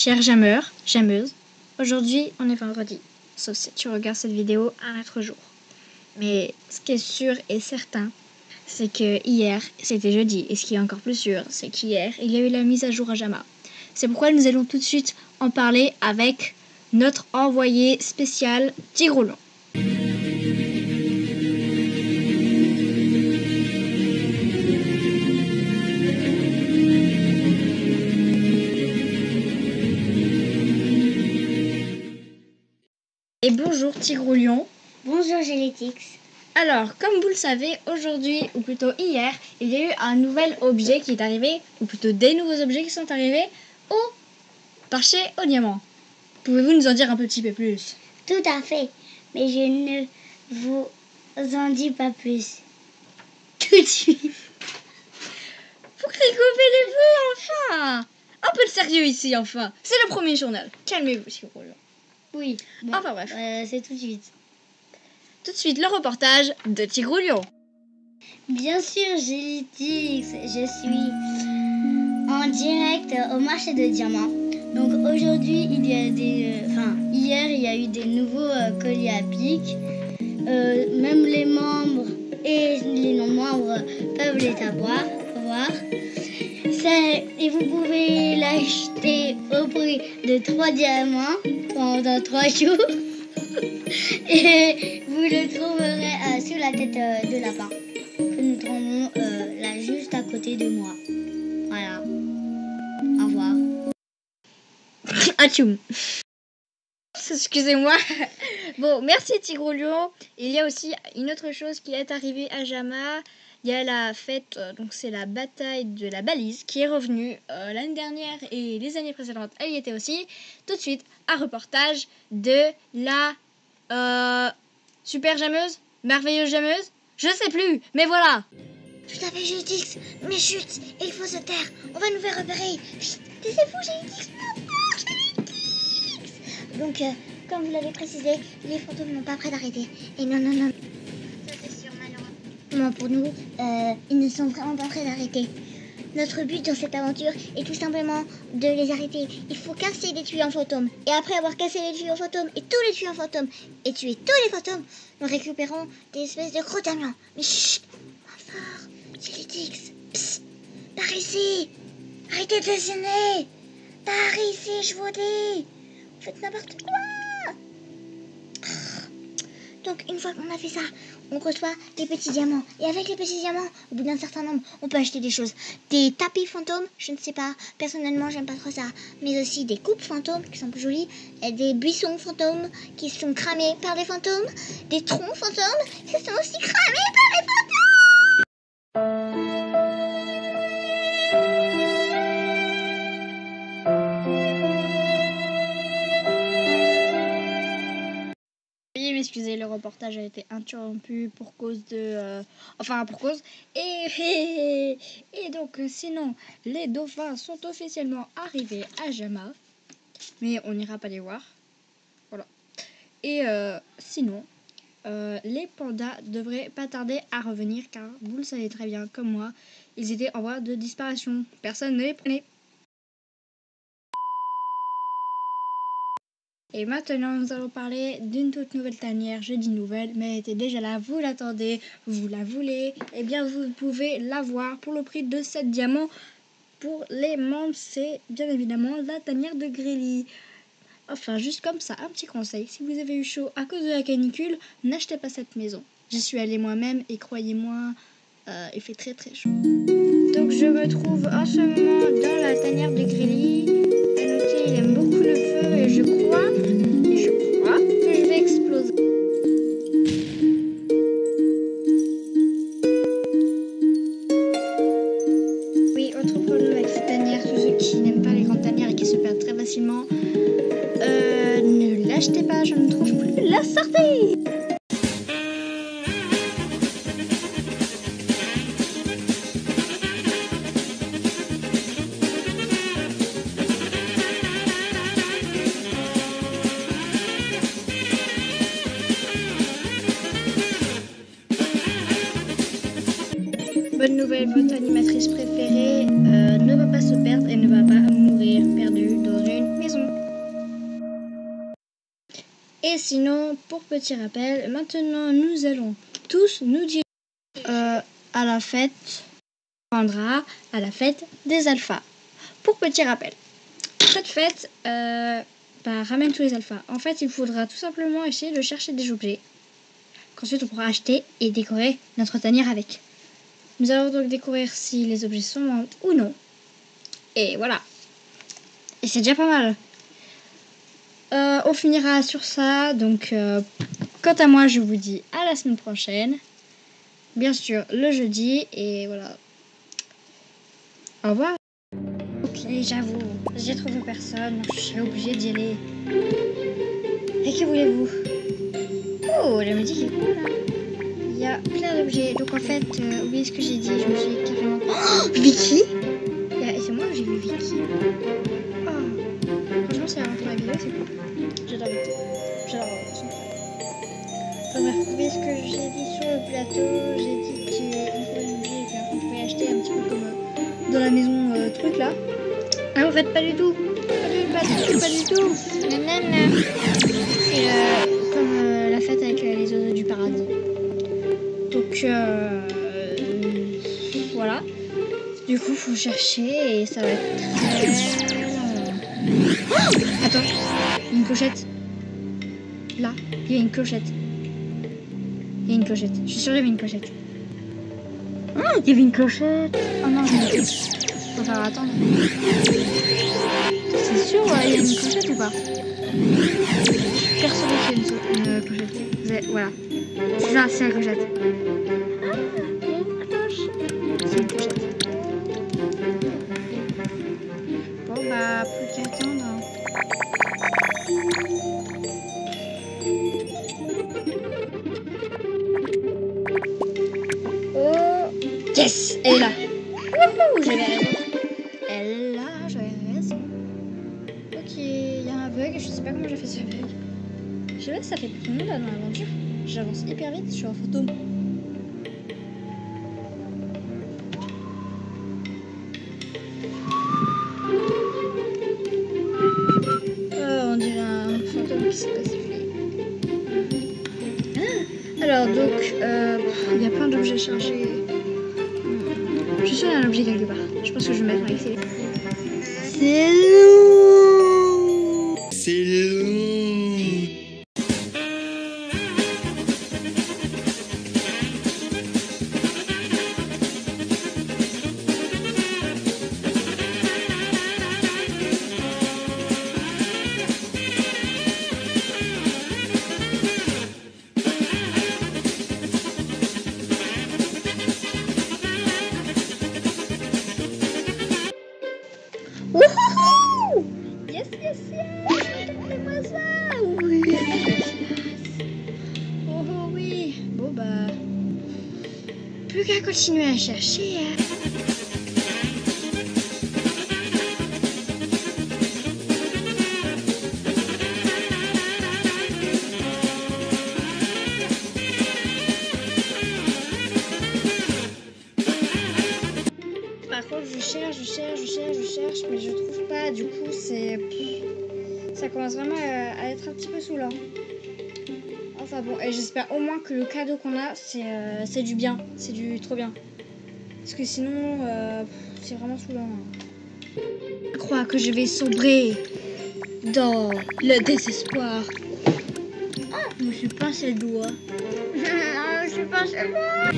Chers jameurs, jameuses, aujourd'hui on est vendredi, sauf si tu regardes cette vidéo un autre jour. Mais ce qui est sûr et certain, c'est que hier c'était jeudi, et ce qui est encore plus sûr, c'est qu'hier il y a eu la mise à jour à Jama. C'est pourquoi nous allons tout de suite en parler avec notre envoyé spécial Tigroulon. Et bonjour Tigroulion. Bonjour Gélétix. Alors, comme vous le savez, aujourd'hui, ou plutôt hier, il y a eu un nouvel objet qui est arrivé, ou plutôt des nouveaux objets qui sont arrivés au marché au diamant. Pouvez-vous nous en dire un petit peu plus? Tout à fait, mais je ne vous en dis pas plus. Tout de suite. Faut réchauffer les feux, enfin. Un peu de sérieux ici, enfin. C'est le premier journal. Calmez-vous, Tigroulion. Oui. Bon, Enfin bref. c'est tout de suite. Tout de suite, le reportage de Tigroulion. Bien sûr, Gélétix, je suis en direct au marché de diamants. Donc aujourd'hui, hier, il y a eu des nouveaux colliers à pic. Même les membres et les non-membres peuvent les avoir. Et vous pouvez l'acheter au prix de 3 diamants pendant 3 jours. Et vous le trouverez sur la tête de lapin que nous trouvons là juste à côté de moi. Voilà. Au revoir. Atchoum. Excusez-moi. Bon, merci Tigroulion. Il y a aussi une autre chose qui est arrivée à Jama. Il y a la fête, donc c'est la bataille de la balise qui est revenue l'année dernière et les années précédentes, elle y était aussi. Tout de suite, un reportage de la super jameuse, merveilleuse jameuse, je sais plus, mais voilà. Tout à fait, Gélétix. Mais chut, il faut se taire. On va nous faire repérer. Chut, taisez-vous, Gélétix. Donc, comme vous l'avez précisé, les fantômes n'ont pas près d'arrêter. Et non. Ça c'est sûr, malheureusement pour nous, ils ne sont vraiment pas prêts d'arrêter. Notre but dans cette aventure est tout simplement de les arrêter. Il faut casser les tuyaux en fantômes. Et après avoir cassé les tuyaux en fantômes et tous les tuyaux en fantômes et tué tous les fantômes, nous récupérons des espèces de gros diamants. Mais chut, moins fort, Gélétix. Psst, par ici. Arrêtez de dessiner. Par ici, je vous dis. Vous faites n'importe quoi. Donc une fois qu'on a fait ça, on reçoit des petits diamants. Et avec les petits diamants, au bout d'un certain nombre, on peut acheter des choses. Des tapis fantômes, je ne sais pas. Personnellement, j'aime pas trop ça. Mais aussi des coupes fantômes qui sont plus jolies. Et des buissons fantômes qui sont cramés par les fantômes. Des troncs fantômes qui sont aussi cramés par les fantômes. Excusez, le reportage a été interrompu pour cause de... pour cause. Et donc, sinon, les dauphins sont officiellement arrivés à Jama. Mais on n'ira pas les voir. Voilà. Et sinon, les pandas devraient pas tarder à revenir, car vous le savez très bien, comme moi, ils étaient en voie de disparition. Personne ne les prenait. Et maintenant, nous allons parler d'une toute nouvelle tanière. Je dis nouvelle, mais elle était déjà là. Vous l'attendez, vous la voulez. Eh bien, vous pouvez l'avoir pour le prix de 7 diamants. Pour les membres, c'est bien évidemment la tanière de Grélie. Enfin, juste comme ça, un petit conseil. Si vous avez eu chaud à cause de la canicule, n'achetez pas cette maison. J'y suis allée moi-même et croyez-moi, il fait très très chaud. Donc, je me trouve en ce moment dans la tanière de Grélie. Il aime beaucoup le feu et je crois que je vais exploser. Oui, autre problème avec cette tanière, tous ceux qui n'aiment pas les grandes tanières et qui se perdent très facilement, ne l'achetez pas, je ne trouve plus la sortie. Bonne nouvelle, votre animatrice préférée ne va pas se perdre et ne va pas mourir perdue dans une maison. Et sinon, pour petit rappel, maintenant nous allons tous nous diriger à la fête, à la fête des alphas. Pour petit rappel, cette fête ramène tous les alphas. En fait, il faudra tout simplement essayer de chercher des objets qu'ensuite on pourra acheter et décorer notre tanière avec. Nous allons donc découvrir si les objets sont morts ou non. Et voilà. Et c'est déjà pas mal. On finira sur ça. Donc, quant à moi, je vous dis à la semaine prochaine. Bien sûr, le jeudi. Et voilà. Au revoir. Ok, j'avoue, j'ai trouvé personne. Je suis obligée d'y aller. Et que voulez-vous? Oh, la musique est cool, hein. Il y a plein d'objets. Donc en fait, oubliez ce que j'ai dit. Je me suis carrément... Oh, Vicky. Et c'est moi que j'ai vu Vicky. Oh. Franchement, c'est avant la vidéo, c'est cool. J'adore Vicky. J'adore son frère. Enfin bref, oubliez ce que j'ai dit sur le plateau. J'ai dit qu'on pouvait manger et puis après on pouvait acheter un petit peu comme dans la maison truc là. Ah en fait pas du tout. Pas du tout. Nanana. C'est comme la fête avec les oiseaux du paradis. Donc voilà. Du coup faut chercher et ça va être très... Oh attends, il y a une clochette. Là, il y a une clochette. Il y a une clochette. Je suis sûre qu'il y avait une clochette. Ah, il y avait une clochette. Oh non, je me dis. Faut falloir attendre. C'est sûr, il y a une clochette ou pas? Persuadée qu'il y a une clochette. Voilà. C'est ça, c'est la clochette. Ah, il y a une cloche. C'est une clochette. Bon, bah, plus qu'à attendre. Oh, yes, elle est là. Wouhou, j'avais raison. Elle est là, j'avais raison. Ok, il y a un bug, je sais pas comment j'ai fait ce bug. Je sais pas si ça fait pour tout le monde là dans l'aventure. J'avance hyper vite, je suis en fantôme. Oh, on dirait un fantôme qui s'est passé. Alors donc, il y a plein d'objets chargés. Je suis sûre qu'il y a un objet quelque part. Je pense que je vais mettre avec ces... C'est lourd. C'est lourd. Wouhou! Yes, yes, yes! Fais-moi ça! Oui! Oh, oh oui! Bon bah... Plus qu'à continuer à chercher, hein. Par contre, je cherche, mais je trouve pas. Du coup, ça commence vraiment à être un petit peu saoulant. Enfin bon, et j'espère au moins que le cadeau qu'on a, c'est du bien, c'est du trop bien. Parce que sinon, c'est vraiment saoulant. Je crois que je vais sombrer dans le désespoir. Ah, je me suis pincé le doigt. Je me suis pincé le doigt.